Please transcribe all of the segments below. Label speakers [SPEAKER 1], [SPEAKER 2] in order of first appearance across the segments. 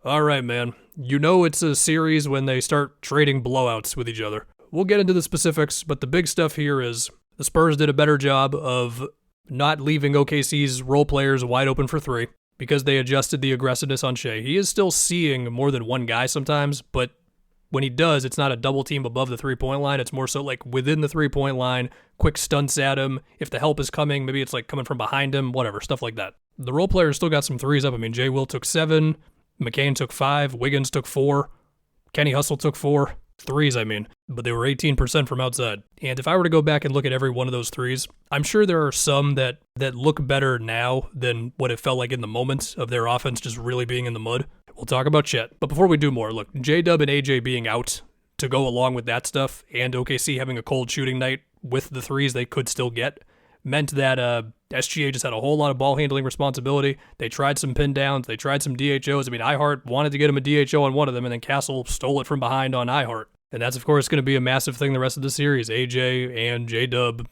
[SPEAKER 1] All right, man. You know it's a series when they start trading blowouts with each other. We'll get into the specifics, but the big stuff here is the Spurs did a better job of not leaving OKC's role players wide open for three because they adjusted the aggressiveness on Shea. He is still seeing more than one guy sometimes, but when he does, it's not a double team above the three-point line. It's more so like within the three-point line, quick stunts at him. If the help is coming, maybe it's like coming from behind him, whatever, stuff like that. The role players still got some threes up. I mean, Jay Will took 7, McCain took 5, Wiggins took 4, Kenny Hustle took 4. Threes, I mean, but they were 18% from outside. And if I were to go back and look at every one of those threes, I'm sure there are some that look better now than what it felt like in the moment of their offense just really being in the mud. We'll talk about Chet. But before we do more, look, J-Dub and AJ being out to go along with that stuff and OKC having a cold shooting night with the threes they could still get meant that SGA just had a whole lot of ball handling responsibility. They tried some pin downs. They tried some DHOs. I mean, iHeart wanted to get him a DHO on one of them, and then Castle stole it from behind on iHeart. And that's, of course, going to be a massive thing the rest of the series. AJ and J-Dub,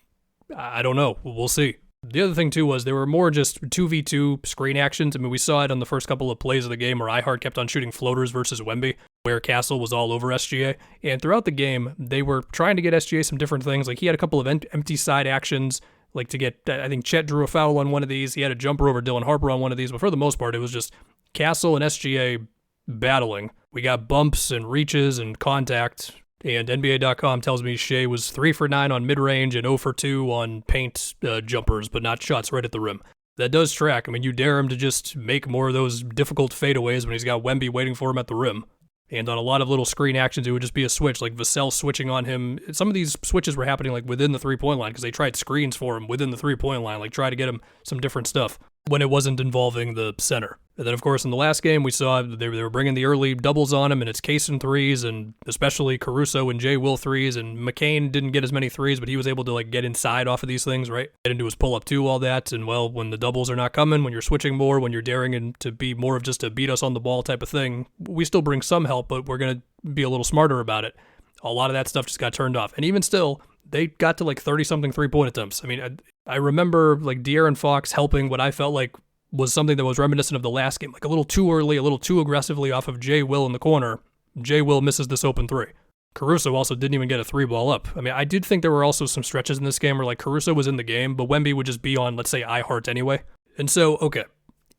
[SPEAKER 1] I don't know. We'll see. The other thing, too, was there were more just 2v2 screen actions. I mean, we saw it on the first couple of plays of the game where iHeart kept on shooting floaters versus Wemby, where Castle was all over SGA. And throughout the game, they were trying to get SGA some different things. Like, he had a couple of empty side actions, like to get, I think Chet drew a foul on one of these. He had a jumper over Dylan Harper on one of these. But for the most part, it was just Castle and SGA battling. We got bumps and reaches and contact. And NBA.com tells me Shea was 3 for 9 on mid-range and 0 for 2 on paint jumpers, but not shots right at the rim. That does track. I mean, you dare him to just make more of those difficult fadeaways when he's got Wemby waiting for him at the rim. And on a lot of little screen actions, it would just be a switch, like Vassell switching on him. Some of these switches were happening like within the three-point line because they tried screens for him within the three-point line, like try to get him some different stuff when it wasn't involving the center. And then, of course, in the last game, we saw they were bringing the early doubles on him, and it's Case and threes, and especially Caruso and Jay Will threes, and McCain didn't get as many threes, but he was able to like get inside off of these things, right? Get into his pull-up too, all that, and well, when the doubles are not coming, when you're switching more, when you're daring him to be more of just a beat us on the ball type of thing, we still bring some help, but we're going to be a little smarter about it. A lot of that stuff just got turned off, and even still, they got to like 30-something three-point attempts. I mean, I remember like De'Aaron Fox helping what I felt like was something that was reminiscent of the last game, like a little too early, a little too aggressively off of Jay Will in the corner. Jay Will misses this open three. Caruso also didn't even get a three ball up. I mean, I did think there were also some stretches in this game where like Caruso was in the game, but Wemby would just be on, let's say, iHeart anyway. And so, okay,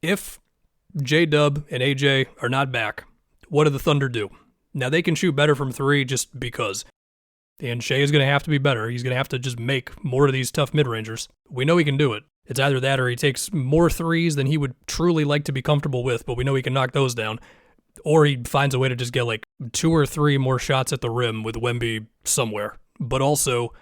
[SPEAKER 1] if J-Dub and AJ are not back, what do the Thunder do? Now, they can shoot better from three just because. And Shea is going to have to be better. He's going to have to just make more of these tough mid-rangers. We know he can do it. It's either that or he takes more threes than he would truly like to be comfortable with, but we know he can knock those down. Or he finds a way to just get like 2 or 3 more shots at the rim with Wemby somewhere. But also,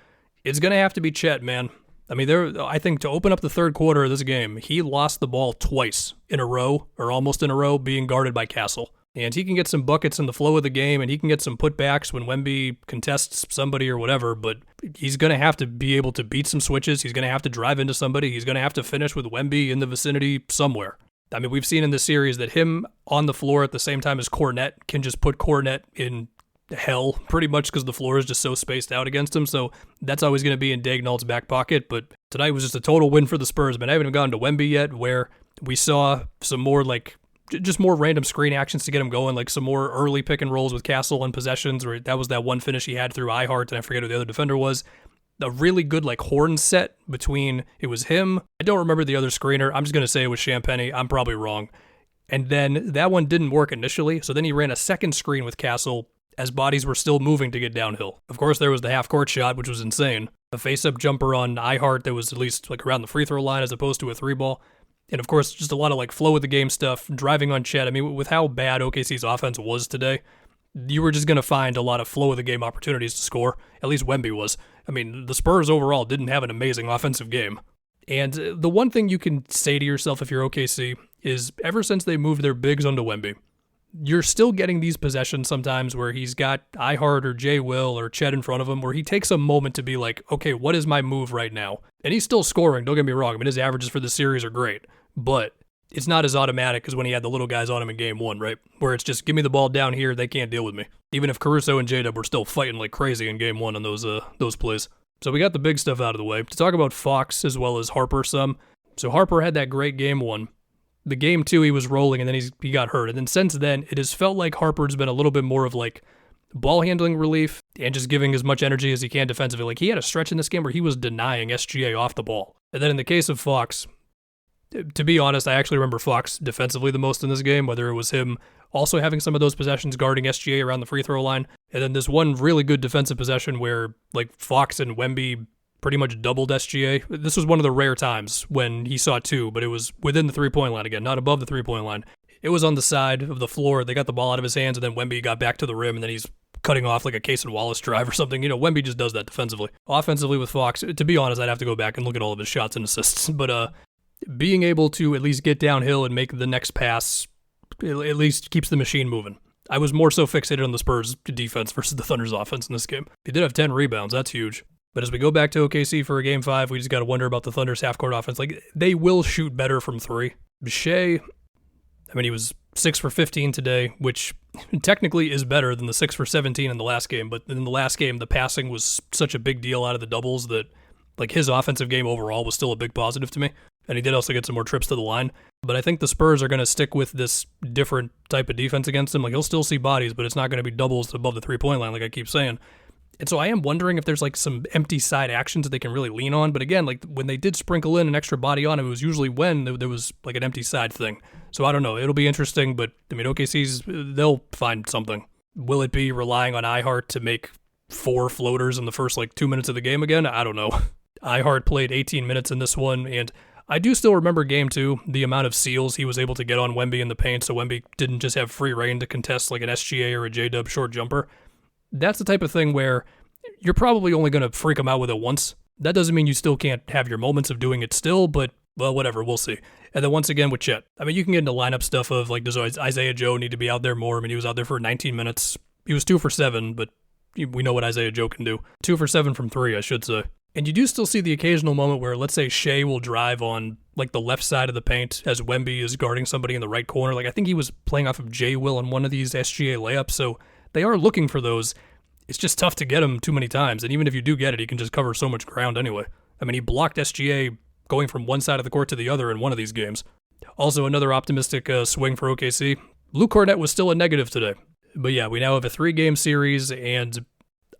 [SPEAKER 1] it's going to have to be Chet, man. I mean, I think to open up the third quarter of this game, he lost the ball twice in a row, or almost in a row, being guarded by Castle. And he can get some buckets in the flow of the game, and he can get some putbacks when Wemby contests somebody or whatever, but he's going to have to be able to beat some switches. He's going to have to drive into somebody. He's going to have to finish with Wemby in the vicinity somewhere. I mean, we've seen in this series that him on the floor at the same time as Cornette can just put Cornette in hell, pretty much because the floor is just so spaced out against him, so that's always going to be in Daigneault's back pocket, but tonight was just a total win for the Spurs, man. I haven't even gotten to Wemby yet, where we saw some more, like, just more random screen actions to get him going, like some more early pick and rolls with Castle and possessions, where that was that one finish he had through iHeart, and I forget who the other defender was. A really good like horn set between, it was him, I don't remember the other screener, I'm just going to say it was Champagny, I'm probably wrong. And then that one didn't work initially, so then he ran a second screen with Castle as bodies were still moving to get downhill. Of course, there was the half-court shot, which was insane. A face-up jumper on iHeart that was at least like around the free throw line as opposed to a three ball. And of course, just a lot of like flow of the game stuff, driving on Chet. I mean, with how bad OKC's offense was today, you were just going to find a lot of flow of the game opportunities to score. At least Wemby was. I mean, the Spurs overall didn't have an amazing offensive game. And the one thing you can say to yourself if you're OKC is ever since they moved their bigs onto Wemby, you're still getting these possessions sometimes where he's got iHeart or Jay Will or Chet in front of him where he takes a moment to be like, okay, what is my move right now? And he's still scoring, don't get me wrong. I mean, his averages for the series are great, but it's not as automatic as when he had the little guys on him in game one, right? Where it's just, give me the ball down here, they can't deal with me. Even if Caruso and J-Dub were still fighting like crazy in game one on those plays. So we got the big stuff out of the way. To talk about Fox as well as Harper some. So Harper had that great game one. The game 2, he was rolling, and then he got hurt. And then since then, it has felt like Harper's been a little bit more of like ball handling relief and just giving as much energy as he can defensively. Like, he had a stretch in this game where he was denying SGA off the ball. And then in the case of Fox, to be honest, I actually remember Fox defensively the most in this game, whether it was him also having some of those possessions guarding SGA around the free throw line, and then this one really good defensive possession where like Fox and Wemby pretty much doubled SGA. This was one of the rare times when he saw 2, but it was within the 3-point line again, not above the 3-point line. It was on the side of the floor. They got the ball out of his hands, and then Wemby got back to the rim, and then he's cutting off like a Case and Wallace drive or something. Wemby just does that defensively. Offensively with Fox, to be honest, I'd have to go back and look at all of his shots and assists, but being able to at least get downhill and make the next pass at least keeps the machine moving. I was more so fixated on the Spurs defense versus the Thunder's offense in this game. He did have 10 rebounds. That's huge. But as we go back to OKC for a Game 5, we just got to wonder about the Thunder's half-court offense. Like, they will shoot better from 3. Shea, he was 6 for 15 today, which technically is better than the 6 for 17 in the last game. But in the last game, the passing was such a big deal out of the doubles that like his offensive game overall was still a big positive to me. And he did also get some more trips to the line. But I think the Spurs are going to stick with this different type of defense against him. Like, he'll still see bodies, but it's not going to be doubles above the 3-point line, like I keep saying. And so I am wondering if there's like some empty side actions that they can really lean on. But again, like when they did sprinkle in an extra body on him, it was usually when there was like an empty side thing. So I don't know. It'll be interesting, but OKC's, they'll find something. Will it be relying on iHeart to make 4 floaters in the first like 2 minutes of the game again? I don't know. iHeart played 18 minutes in this one, and I do still remember game 2, the amount of seals he was able to get on Wemby in the paint, so Wemby didn't just have free reign to contest like an SGA or a J-Dub short jumper. That's the type of thing where you're probably only going to freak him out with it once. That doesn't mean you still can't have your moments of doing it still, but, well, whatever, we'll see. And then once again with Chet, you can get into lineup stuff of, like, does Isaiah Joe need to be out there more? He was out there for 19 minutes. He was 2 for 7, but we know what Isaiah Joe can do. 2 for 7 from 3, I should say. And you do still see the occasional moment where, let's say, Shea will drive on, like, the left side of the paint as Wemby is guarding somebody in the right corner. Like, I think he was playing off of J. Will on one of these SGA layups, so they are looking for those. It's just tough to get him too many times, and even if you do get it, he can just cover so much ground anyway. He blocked SGA going from one side of the court to the other in one of these games. Also, another optimistic swing for OKC. Luke Cornett was still a negative today. But yeah, we now have a 3-game series, and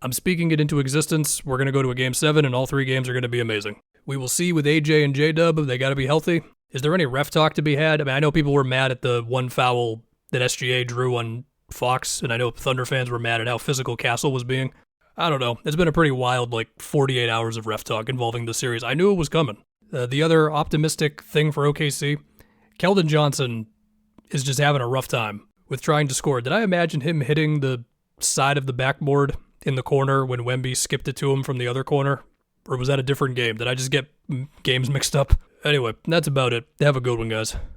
[SPEAKER 1] I'm speaking it into existence. We're going to go to a Game 7, and all 3 games are going to be amazing. We will see with AJ and J-Dub. They got to be healthy. Is there any ref talk to be had? I know people were mad at the one foul that SGA drew on Fox, and I know Thunder fans were mad at how physical Castle was being. I don't know. It's been a pretty wild, 48 hours of ref talk involving the series. I knew it was coming. The other optimistic thing for OKC, Keldon Johnson is just having a rough time with trying to score. Did I imagine him hitting the side of the backboard in the corner when Wemby skipped it to him from the other corner? Or was that a different game? Did I just get games mixed up? Anyway, that's about it. Have a good one, guys.